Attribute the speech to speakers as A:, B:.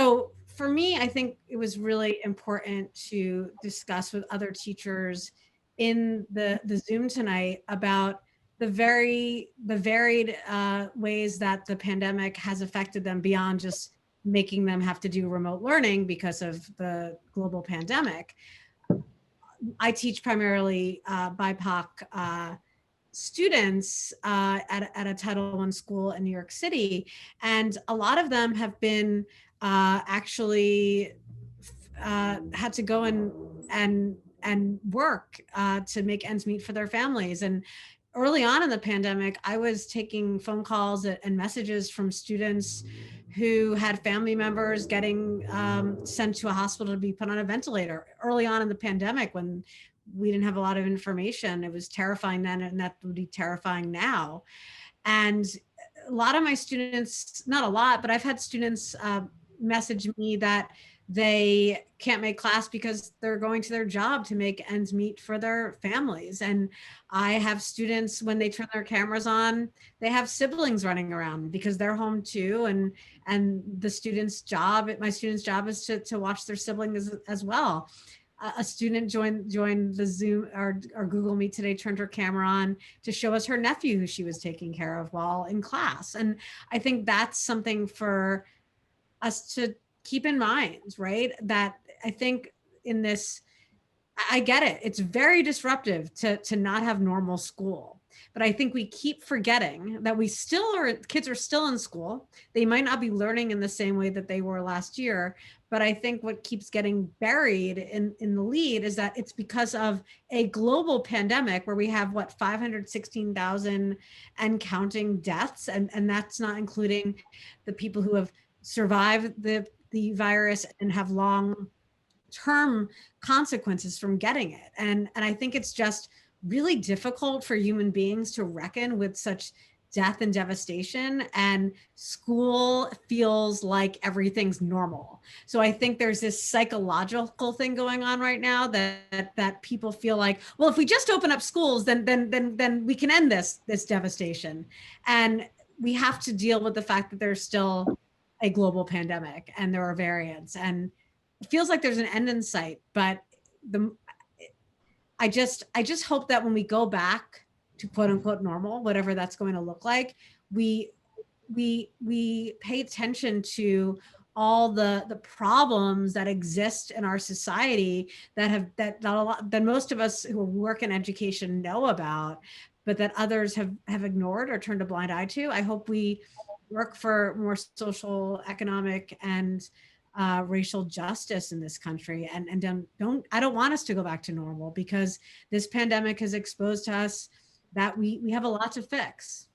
A: So for me, I think it was really important to discuss with other teachers in the Zoom tonight about the varied ways that the pandemic has affected them beyond just making them have to do remote learning because of the global pandemic. I teach primarily BIPOC students at a Title I school in New York City, and a lot of them have been actually had to go and work to make ends meet for their families. And early on in the pandemic, I was taking phone calls and messages from students who had family members getting sent to a hospital to be put on a ventilator early on in the pandemic when we didn't have a lot of information. It was terrifying then, and that would be terrifying now. And a lot of my students, not a lot, but I've had students message me that they can't make class because they're going to their job to make ends meet for their families. And I have students, when they turn their cameras on, they have siblings running around because they're home too. And the student's job, my student's job is to watch their siblings as well. A student joined the Zoom or Google Meet today, turned her camera on to show us her nephew who she was taking care of while in class. And I think that's something for us to keep in mind, right? That I think in this, I get it. It's very disruptive to not have normal school. But I think we keep forgetting that kids are still in school. They might not be learning in the same way that they were last year. But I think what keeps getting buried in the lead is that it's because of a global pandemic where we have 516,000 and counting deaths. And that's not including the people who have survived the virus and have long-term consequences from getting it. And I think it's just really difficult for human beings to reckon with such death and devastation, and school feels like everything's normal. So I think there's this psychological thing going on right now that people feel like, well, if we just open up schools, then we can end this devastation. And we have to deal with the fact that there's still a global pandemic and there are variants, and it feels like there's an end in sight. But I just hope that when we go back to quote unquote normal, whatever that's going to look like, we pay attention to all the problems that exist in our society that most of us who work in education know about, but that others have ignored or turned a blind eye to. I hope we work for more social, economic, and racial justice in this country. And I don't want us to go back to normal, because this pandemic has exposed to us that we have a lot to fix.